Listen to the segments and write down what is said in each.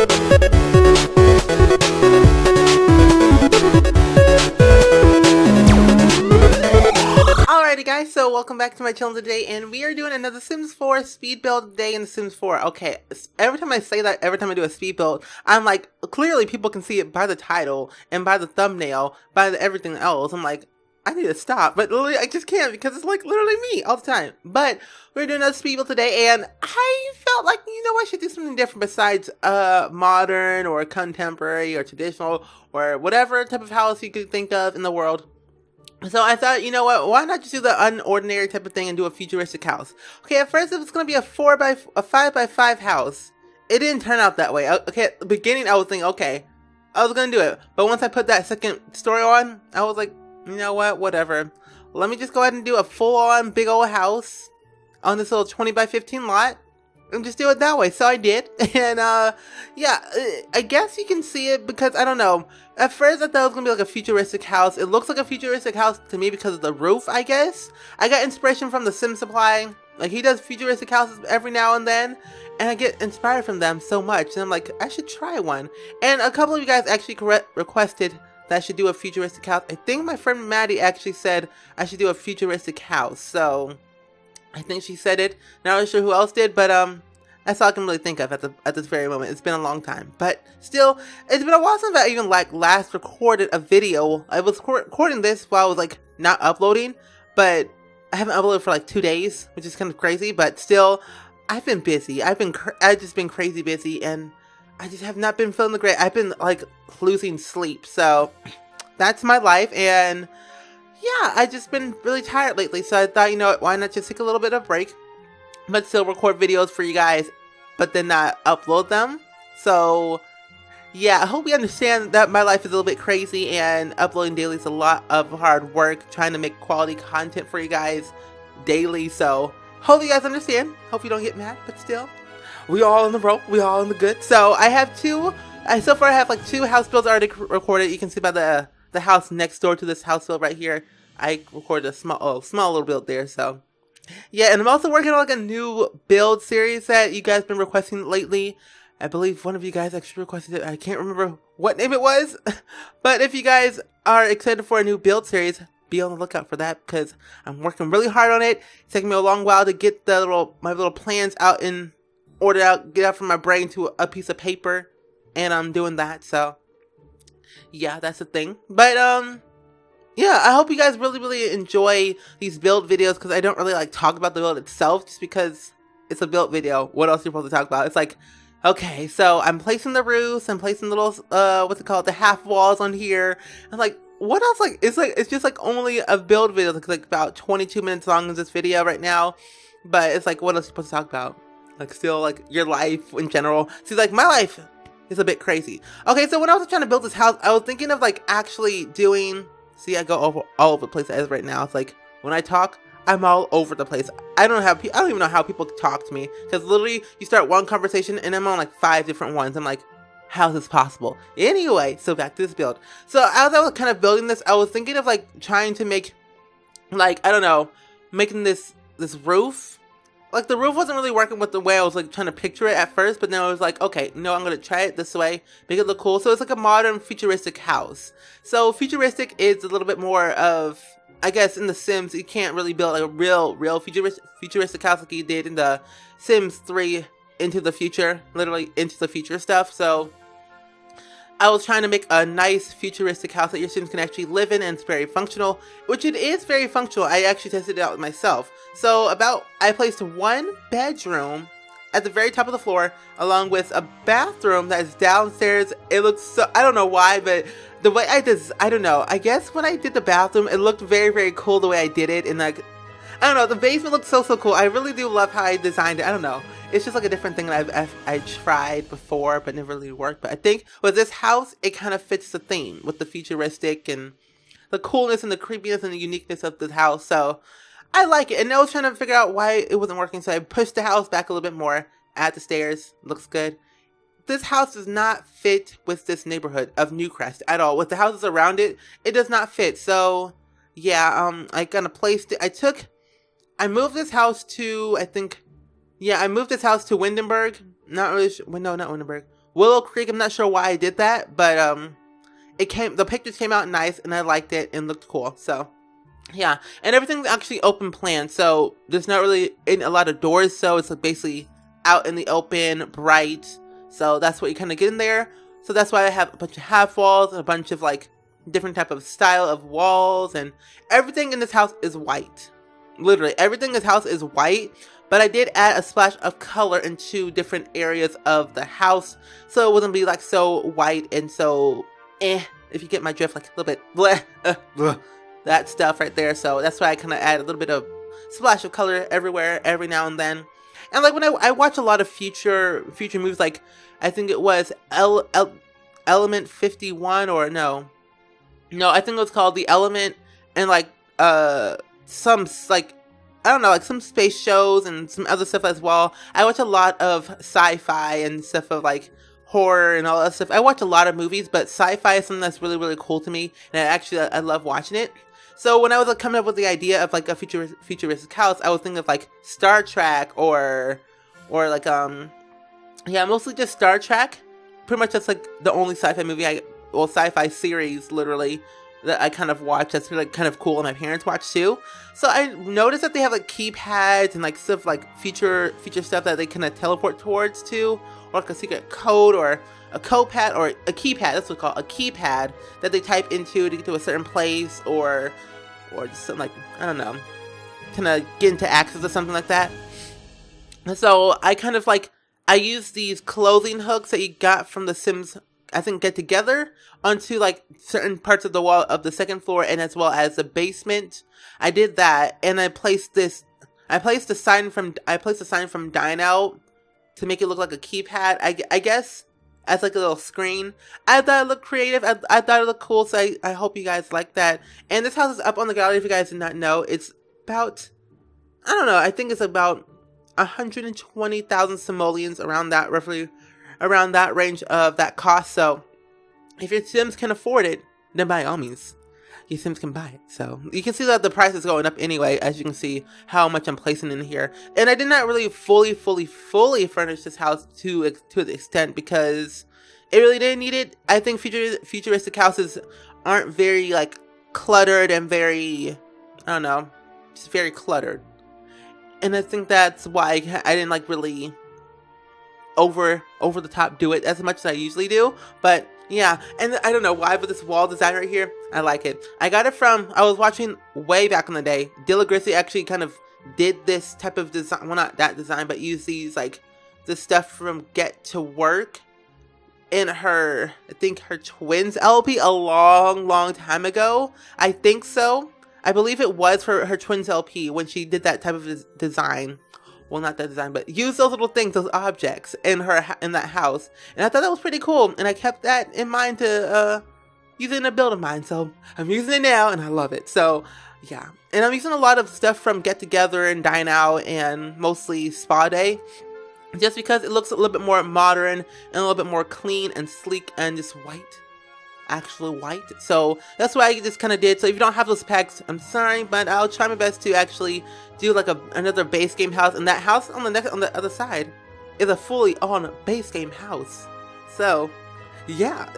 Alrighty guys, so welcome back to my channel today, and we are doing another Sims 4 speed build day in The Sims 4. Okay, every time I say that, every time I do a speed build, I'm like, clearly people can see it by the title, and by the thumbnail, by everything else. I'm like, I need to stop, but literally I just can't because it's like literally me all the time. But we're doing another speed build today, and I felt like, you know, I should do something different besides modern or contemporary or traditional or whatever type of house you could think of in the world. So I thought, you know what, why not just do the unordinary type of thing and do a futuristic house? Okay, at first it was going to be a 5x5 house. It didn't turn out that way. Okay, at the beginning I was thinking, okay, I was going to do it. But once I put that second story on, I was like, you know what, whatever. Let me just go ahead and do a full-on big old house on this little 20x15 lot. And just do it that way. So I did. And yeah, I guess you can see it because, I don't know. At first I thought it was going to be like a futuristic house. It looks like a futuristic house to me because of the roof, I guess. I got inspiration from the Sim Supply. Like, he does futuristic houses every now and then. And I get inspired from them so much. And I'm like, I should try one. And a couple of you guys actually requested that I should do a futuristic house. I think my friend Maddie actually said I should do a futuristic house. So I think she said it. Not really sure who else did, but that's all I can really think of at this very moment. It's been a long time, but still, it's been a while since I even like last recorded a video. I was recording this while I was like not uploading, but I haven't uploaded for like 2 days, which is kind of crazy. But still, I've been busy. I've just been crazy busy, and I just have not been feeling the great. I've been like losing sleep, so that's my life, and yeah, I've just been really tired lately, so I thought, you know what, why not just take a little bit of a break, but still record videos for you guys, but then not upload them. So yeah, I hope you understand that my life is a little bit crazy, and uploading daily is a lot of hard work, trying to make quality content for you guys daily, so hope you guys understand. Hope you don't get mad, but still, we all in the rope, we all in the good. So I have so far I have like 2 house builds already recorded. You can see by the house next door to this house build right here. I recorded a small little build there, so yeah. And I'm also working on like a new build series that you guys been requesting lately. I believe one of you guys actually requested it. I can't remember what name it was, but if you guys are excited for a new build series, be on the lookout for that because I'm working really hard on it. It's taking me a long while to get my little plans out in order, get out from my brain to a piece of paper, and I'm doing that. So yeah, that's the thing. But yeah, I hope you guys really enjoy these build videos because I don't really like talk about the build itself just because it's a build video. What else are you supposed to talk about? It's like, okay, so I'm placing the roofs, I'm placing little the half walls on here. I'm like, what else? It's just like only a build video. It's like about 22 minutes long in this video right now. But it's like, what else are you supposed to talk about? Like, still like your life in general. See, like my life is a bit crazy. Okay, so when I was trying to build this house, I was thinking of like actually doing. See, I go all over the place as right now. It's like when I talk, I'm all over the place. I don't even know how people talk to me because literally you start one conversation and I'm on like 5 different ones. I'm like, how is this possible? Anyway, so back to this build. So as I was kind of building this, I was thinking of like trying to make like, I don't know, making this roof. Like, the roof wasn't really working with the way I was, like, trying to picture it at first, but then I was like, okay, no, I'm going to try it this way, make it look cool. So it's like a modern futuristic house. So futuristic is a little bit more of, I guess, in The Sims, you can't really build like a real futuristic house like you did in the Sims 3 Into the Future, literally Into the Future stuff. So I was trying to make a nice futuristic house that your Sims can actually live in, and it's very functional, which it is very functional. I actually tested it out myself. So I placed 1 bedroom at the very top of the floor, along with a bathroom that is downstairs. It looks so, I don't know why, but the way I don't know. I guess when I did the bathroom, it looked very cool the way I did it, and like, I don't know, the basement looks so cool. I really do love how I designed it. I don't know. It's just like a different thing that I tried before, but never really worked. But I think with this house, it kind of fits the theme with the futuristic and the coolness and the creepiness and the uniqueness of the house. So I like it. And I was trying to figure out why it wasn't working. So I pushed the house back a little bit more. Add the stairs. Looks good. This house does not fit with this neighborhood of Newcrest at all. With the houses around it, it does not fit. So yeah, I kind of placed it. I moved this house to, I moved this house to Windenburg. Not really sure. No, not Windenburg. Willow Creek, I'm not sure why I did that, but the pictures came out nice and I liked it and looked cool. So yeah, and everything's actually open plan, so there's not really a lot of doors, so it's like basically out in the open, bright. So that's what you kind of get in there. So that's why I have a bunch of half walls and a bunch of like different type of style of walls, and everything in this house is white. Literally everything in this house is white, but I did add a splash of color into different areas of the house, so it wouldn't be like so white and so if you get my drift, like a little bit bleh, that stuff right there. So that's why I kind of add a little bit of splash of color everywhere every now and then. And like when I watch a lot of future movies, like I think it was Element 51, or no, I think it was called The Element, and like some like I don't know, like some space shows and some other stuff as well. I watch a lot of sci-fi and stuff of like horror and all that stuff. I watch a lot of movies, but sci-fi is something that's really, really cool to me, and I love watching it. So when I was like coming up with the idea of like a futuristic house, I was thinking of like Star Trek or like yeah, mostly just Star Trek. Pretty much that's like the only sci-fi movie sci-fi series literally that I kind of watch that's really kind of cool, and my parents watch too. So I noticed that they have like keypads and like stuff like future stuff that they kind of teleport towards to, or like a secret code or a code-pad or a keypad. That's what it's called, a keypad that they type into to get to a certain place, or just something like, I don't know, kind of get into access or something like that. And so I kind of like, I use these clothing hooks that you got from the Sims, I think, Get Together, onto like certain parts of the wall of the second floor and as well as the basement. I did that, and I placed a sign from Dine Out to make it look like a keypad, I guess, as like a little screen. I thought it looked creative. I thought it looked cool, so I hope you guys like that. And this house is up on the gallery if you guys did not know. It's about, I don't know, I think it's about 120,000 simoleons, around that, roughly around that range of that cost. So if your Sims can afford it, then by all means, your Sims can buy it. So you can see that the price is going up anyway, as you can see how much I'm placing in here. And I did not really fully furnish this house to the extent, because it really didn't need it. I think futuristic houses aren't very like cluttered and very, I don't know, just very cluttered. And I think that's why I didn't like really over the top do it as much as I usually do. But yeah, and I don't know why, but this wall design right here, I like it. I got it from, I was watching way back in the day, Dilla Grizzly actually kind of did this type of design, well not that design, but used these like the stuff from Get to Work in her, I think her Twins LP a long time ago. I think so. I believe it was for her Twins LP when she did that type of design. Well, not that design, but use those little things, those objects in that house. And I thought that was pretty cool. And I kept that in mind to use it in a build of mine. So I'm using it now and I love it. So yeah. And I'm using a lot of stuff from Get Together and Dine Out and mostly Spa Day, just because it looks a little bit more modern and a little bit more clean and sleek and just white. Actually white. So that's what I just kind of did. So if you don't have those packs, I'm sorry, but I'll try my best to actually do like another base game house. And that house on the other side is a fully on base game house. So yeah,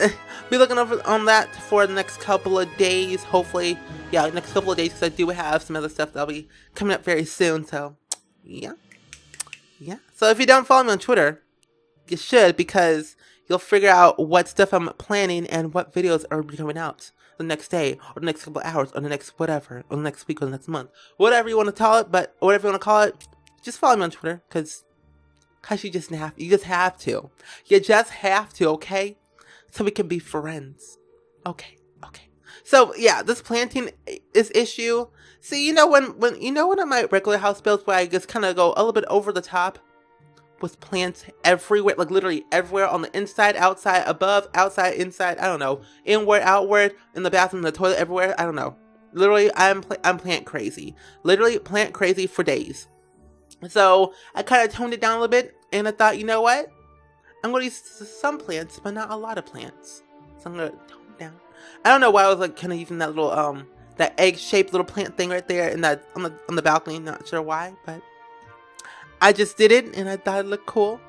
be looking over on that for the next couple of days. Hopefully, yeah, next couple of days, because I do have some other stuff that'll be coming up very soon. So yeah. So if you don't follow me on Twitter, you should, because you'll figure out what stuff I'm planning and what videos are coming out the next day, or the next couple of hours, or the next whatever, or the next week, or the next month. Whatever you want to call it, but whatever you want to call it, just follow me on Twitter, because you just have to. You just have to, okay? So we can be friends. Okay. So yeah, this planting is issue. See, you know when one of my regular house builds where I just kind of go a little bit over the top with plants everywhere, like literally everywhere, on the inside, outside, above, outside, inside, I don't know, inward, outward, in the bathroom, the toilet, everywhere, I don't know. Literally, I'm plant crazy. Literally plant crazy for days. So I kind of toned it down a little bit, and I thought, you know what? I'm going to use some plants, but not a lot of plants. So I'm going to tone it down. I don't know why I was like kind of using that little that egg-shaped little plant thing right there in that on the balcony. Not sure why, but I just did it, and I thought it looked cool.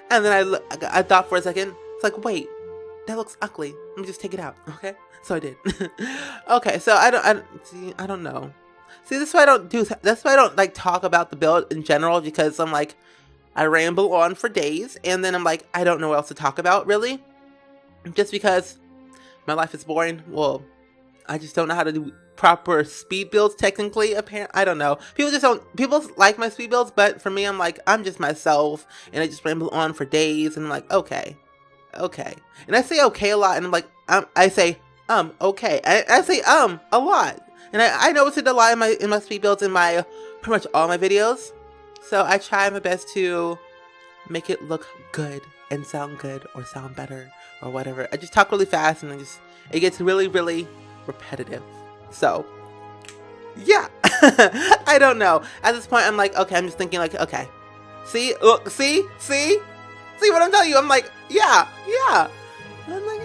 And then I thought for a second, it's like, wait, that looks ugly. Let me just take it out, okay? So I did. Okay, so I don't know. See, that's why I don't like talk about the build in general, because I'm like, I ramble on for days, and then I'm like, I don't know what else to talk about, really. Just because my life is boring. Well, I just don't know how to do proper speed builds, technically, apparently. I don't know. People like my speed builds, but for me, I'm like, I'm just myself, and I just ramble on for days, and I'm like, okay. And I say okay a lot, and I'm like, I say, okay. I say, a lot. And I notice it a lot in my speed builds, in my, pretty much all my videos. So I try my best to make it look good and sound good or sound better or whatever. I just talk really fast, and it gets really, really repetitive. So, yeah. I don't know. At this point, I'm like, okay, I'm just thinking like, okay. See? Look, see? See what I'm telling you? I'm like, yeah. And I'm like,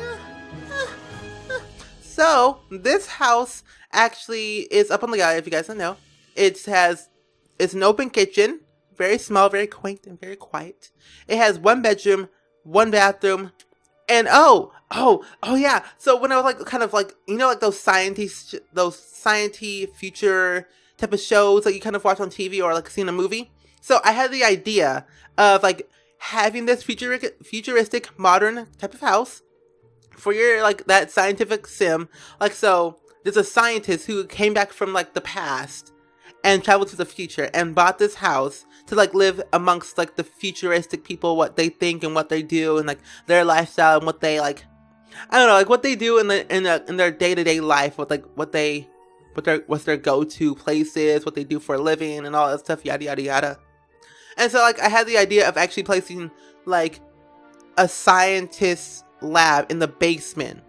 So, this house actually is up on the gallery, if you guys don't know. It's an open kitchen, very small, very quaint, and very quiet. It has 1 bedroom, 1 bathroom, and oh yeah. So when I was like, kind of like, you know, like those science future type of shows that you kind of watch on TV or like see in a movie. So I had the idea of like having this futuristic modern type of house for your, like, that scientific sim. Like, so there's a scientist who came back from like the past and traveled to the future and bought this house to like live amongst like the futuristic people, what they think and what they do, and like their lifestyle and what they like, I don't know, like what they do in their day-to-day life, with like what's their go-to places, what they do for a living and all that stuff, yada yada yada. And so like I had the idea of actually placing like a scientist's lab in the basement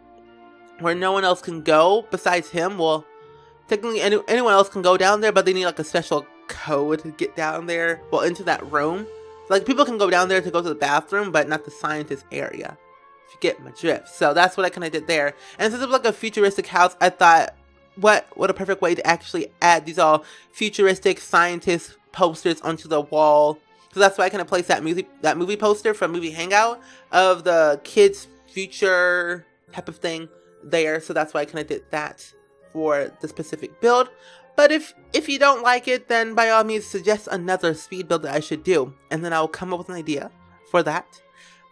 where no one else can go besides him. Well, technically anyone else can go down there, but they need like a special code to get down there, well, into that room. Like, people can go down there to go to the bathroom, but not the scientist area, if you get my drift. So that's what I kind of did there. And since it was like a futuristic house, I thought, what a perfect way to actually add these all futuristic scientist posters onto the wall. So that's why I kind of placed that movie poster from Movie Hangout of the kids' future type of thing there. So that's why I kind of did that for the specific build. But if you don't like it, then by all means suggest another speed build that I should do, and then I'll come up with an idea for that.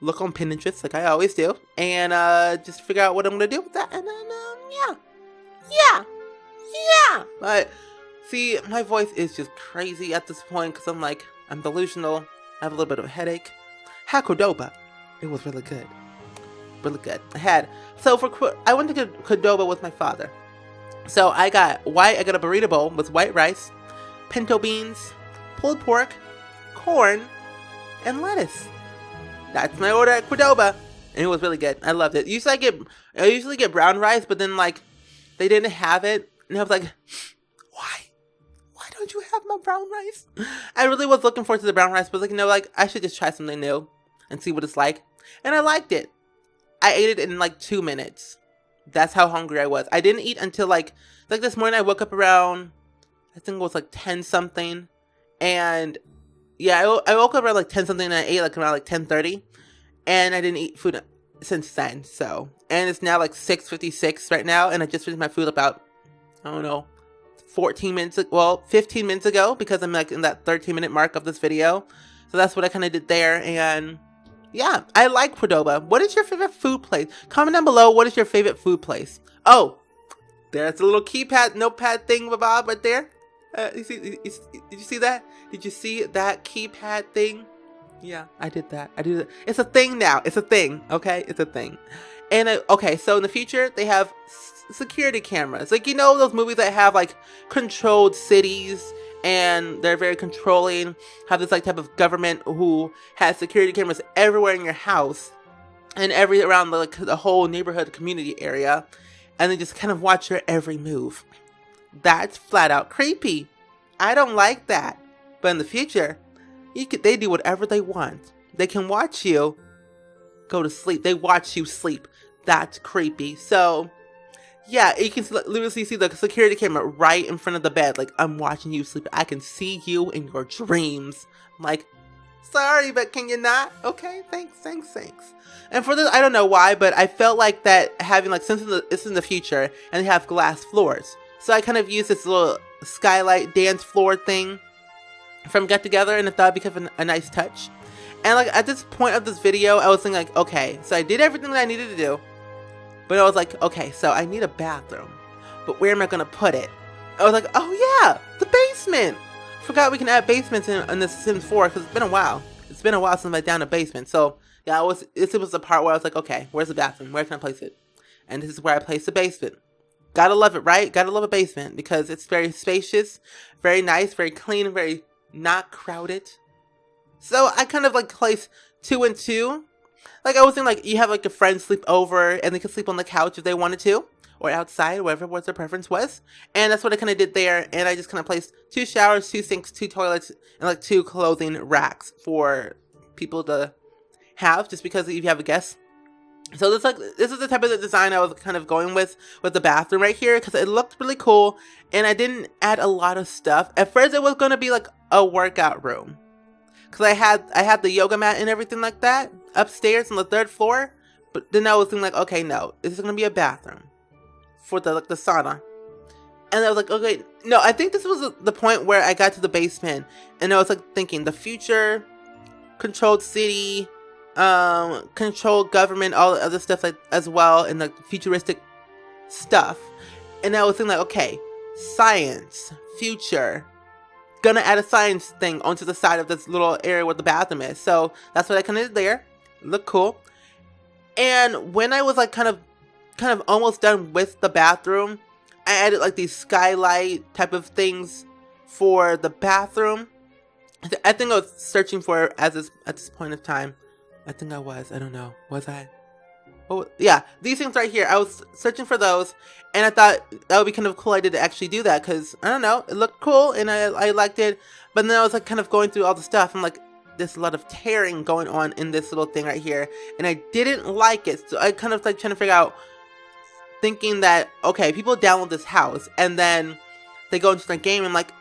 Look on Pinterest like I always do, and just figure out what I'm gonna do with that, and then yeah. But see, my voice is just crazy at this point because I'm delusional. I have a little bit of a headache. Had Cordoba. It was really good. I went to Cordoba with my father. So I got a burrito bowl with white rice, pinto beans, pulled pork, corn, and lettuce. That's my order at Cordoba, and it was really good. I loved it. I usually get brown rice, but then like they didn't have it, and I was like, why don't you have my brown rice? I really was looking forward to the brown rice, but like I should just try something new and see what it's like, and I liked it. I ate it in like 2 minutes. That's how hungry I was. I didn't eat until like this morning. I woke up around, I think it was like 10 something. And yeah, I woke up around like 10 something, and I ate like around like 10:30. And I didn't eat food since then. So, and it's now like 6:56 right now. And I just finished my food about, I don't know, 15 minutes ago, because I'm like in that 13-minute mark of this video. So that's what I kind of did there. And yeah, I like Cordoba. What is your favorite food place? Comment down below, what is your favorite food place? Oh, there's a little notepad thing, Bob, right there. Did you see that? Did you see that keypad thing? Yeah, I did that. It's a thing now. It's a thing, okay? It's a thing. And okay, so in the future, they have security cameras. Like, you know those movies that have like controlled cities, and they're very controlling, have this like type of government who has security cameras everywhere in your house and around the whole neighborhood community area, and they just kind of watch your every move. That's flat out creepy. I don't like that. But in the future, they do whatever they want. They can watch you go to sleep. They watch you sleep. That's creepy. So yeah, you can literally see the security camera right in front of the bed. Like, I'm watching you sleep. I can see you in your dreams. I'm like, Sorry, but can you not? Okay, thanks. And for this, I don't know why, but I felt like that having like, since it's in the future and they have glass floors, so I kind of used this little skylight dance floor thing from Get Together, and I thought it'd be kind of a nice touch. And like at this point of this video, I was thinking like, okay, so I did everything that I needed to do, but I was like, okay, so I need a bathroom, but where am I gonna put it? I was like, oh yeah, the basement. Forgot we can add basements in The Sims 4 because it's been a while. It's been a while since I down a basement. So yeah, this was the part where I was like, okay, where's the bathroom? Where can I place it? And this is where I placed the basement. Gotta love it, right? Gotta love a basement because it's very spacious, very nice, very clean, very not crowded. So I kind of like placed 2 and 2. Like I was thinking like you have like your friends sleep over and they can sleep on the couch if they wanted to. Or outside, whatever what their preference was. And that's what I kind of did there. And I just kind of placed 2 showers, 2 sinks, 2 toilets, and like 2 clothing racks for people to have, just because if you have a guest. So this is the type of design I was kind of going with the bathroom right here, because it looked really cool. And I didn't add a lot of stuff. At first it was going to be like a workout room, because I had the yoga mat and everything like that upstairs on the 3rd floor. But then I was thinking like, okay, no, this is going to be a bathroom for the sauna. And I was like, okay, no, I think this was the point where I got to the basement and I was like thinking the future, controlled city, controlled government, all the other stuff like as well, and the futuristic stuff. And I was thinking like, okay, science, future, gonna add a science thing onto the side of this little area where the bathroom is. So that's what I kind of did there. It looked cool. And when I was like kind of almost done with the bathroom, I added like these skylight type of things for the bathroom. I think I was searching for it at this point of time. I think I was. I don't know. Was I? Oh yeah, these things right here. I was searching for those, and I thought that would be kind of a cool idea to actually do that, because I don't know, it looked cool and I liked it. But then I was like kind of going through all the stuff. I'm like, there's a lot of tearing going on in this little thing right here, and I didn't like it. So I kind of like trying to figure out, thinking that, okay, people download this house and then they go into the game and I'm like,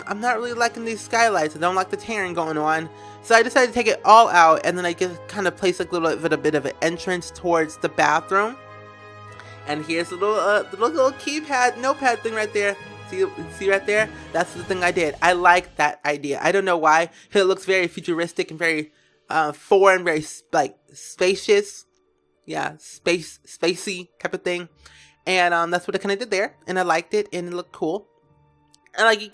I'm not really liking these skylights. I don't like the tearing going on. So I decided to take it all out, and then I just kind of place like a bit of an entrance towards the bathroom. And here's the little keypad, notepad thing right there. See right there? That's the thing I did. I like that idea. I don't know why. It looks very futuristic and very foreign, very like spacious. Yeah, spacey type of thing. And that's what I kind of did there, and I liked it, and it looked cool. And like you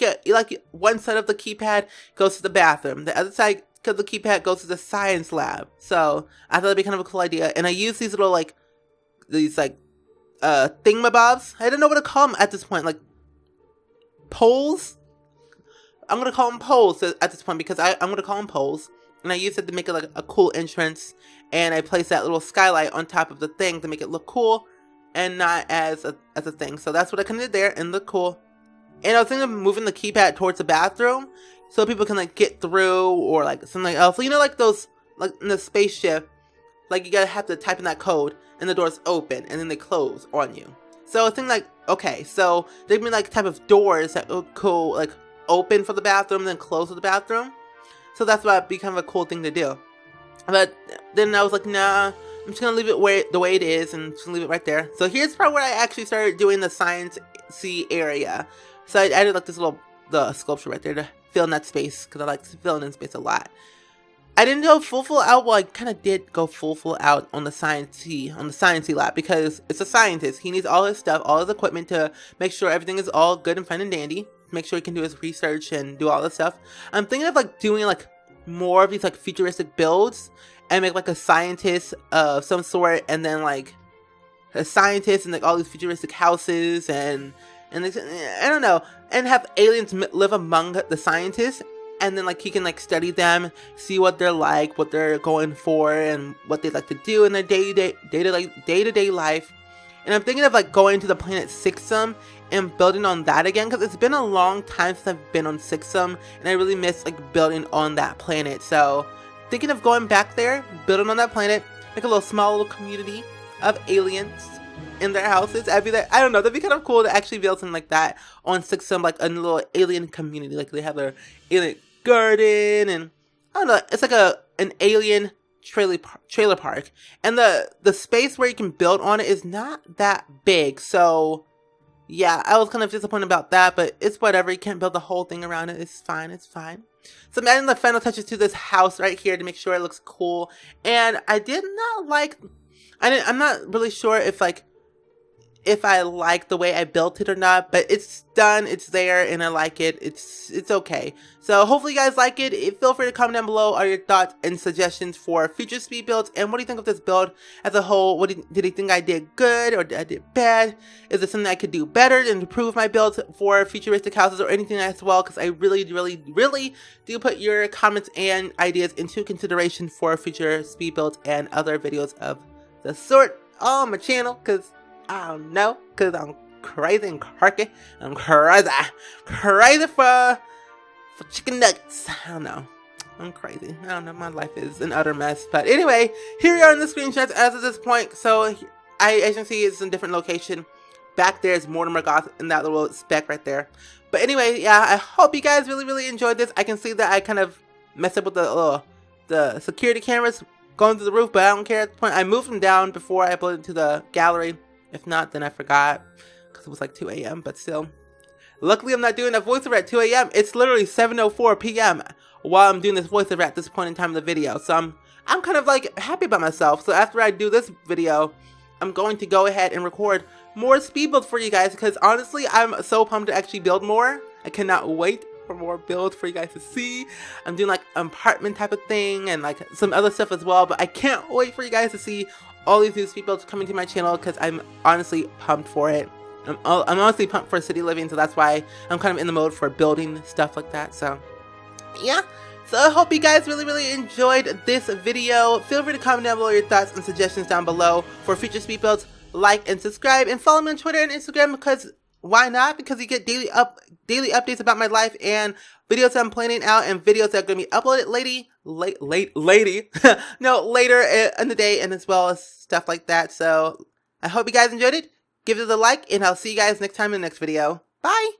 one side of the keypad goes to the bathroom, the other side of the keypad goes to the science lab. So I thought it'd be kind of a cool idea, and I used these little thingamabobs. I don't know what to call them at this point, like poles. I'm gonna call them poles at this point, because I'm gonna call them poles. And I used it to make it like a cool entrance, and I placed that little skylight on top of the thing to make it look cool and not as a thing. So that's what I kind of did there, and look cool. And I was thinking of moving the keypad towards the bathroom so people can like get through, or like something else. You know, like those, like in the spaceship, like you gotta have to type in that code and the doors open and then they close on you. So I was thinking like, okay, so there'd be like type of doors that would cool, like open for the bathroom and then close for the bathroom. So that's why it'd be kind of a cool thing to do. But then I was like, nah, I'm just gonna leave it the way it is, and just leave it right there. So here's the part where I actually started doing the science-y area. So I added like this the sculpture right there to fill in that space, because I like filling in space a lot. I didn't go full out. Well, I kind of did go full out on the science-y lab, because it's a scientist. He needs all his stuff, all his equipment to make sure everything is all good and fine and dandy. Make sure he can do his research and do all this stuff. I'm thinking of like doing like more of these like futuristic builds, and make like a scientist of some sort, and then like a scientist and like all these futuristic houses, and I don't know, and have aliens live among the scientists, and then like he can like study them, see what they're like, what they're going for, and what they like to do in their day-to-day life. And I'm thinking of like going to the planet SpringSim and building on that again, because it's been a long time since I've been on SpringSim, and I really miss like building on that planet. So thinking of going back there, building on that planet, make a small little community of aliens in their houses. I don't know, that'd be kind of cool to actually build something like that on SpringSim, like a little alien community. Like they have their alien garden and I don't know, it's like an alien trailer park, and the space where you can build on it is not that big. So yeah, I was kind of disappointed about that, but it's whatever. You can't build the whole thing around it. It's fine. It's fine. So I'm adding the final touches to this house right here to make sure it looks cool. And I did not like. I'm not really sure if I like the way I built it or not, but it's done, it's there, and I like it. It's okay. So hopefully you guys like it. Feel free to comment down below all your thoughts and suggestions for future speed builds, and what do you think of this build as a whole? Did you think I did good or did I did bad? Is there something I could do better and improve my builds for futuristic houses or anything as well? Because I really do put your comments and ideas into consideration for future speed builds and other videos of the sort on my channel, because I don't know, because I'm crazy and quirky. I'm crazy for chicken nuggets. I don't know. I'm crazy. I don't know. My life is an utter mess. But anyway, here we are in the screenshots as of this point. So as you can see, it's in a different location. Back there is Mortimer Goth in that little speck right there. But anyway, yeah, I hope you guys really enjoyed this. I can see that I kind of messed up with the security cameras going through the roof, but I don't care at the point. I moved them down before I uploaded it to the gallery. If not, then I forgot, because it was like 2 a.m., but still. Luckily, I'm not doing a voiceover at 2 a.m. It's literally 7:04 p.m. while I'm doing this voiceover at this point in time of the video. So I'm kind of like happy about myself. So after I do this video, I'm going to go ahead and record more speed builds for you guys, because honestly, I'm so pumped to actually build more. I cannot wait for more builds for you guys to see. I'm doing like an apartment type of thing and like some other stuff as well, but I can't wait for you guys to see all these new speed builds coming to my channel, because I'm honestly pumped for it. I'm honestly pumped for city living, so that's why I'm kind of in the mode for building stuff like that. So yeah, so I hope you guys really enjoyed this video. Feel free to comment down below your thoughts and suggestions down below for future speed builds. Like and subscribe, and follow me on Twitter and Instagram, because why not? Because you get daily updates about my life and videos that I'm planning out, and videos that are going to be uploaded later in the day, and as well as stuff like that. So I hope you guys enjoyed it. Give it a like, and I'll see you guys next time in the next video. Bye!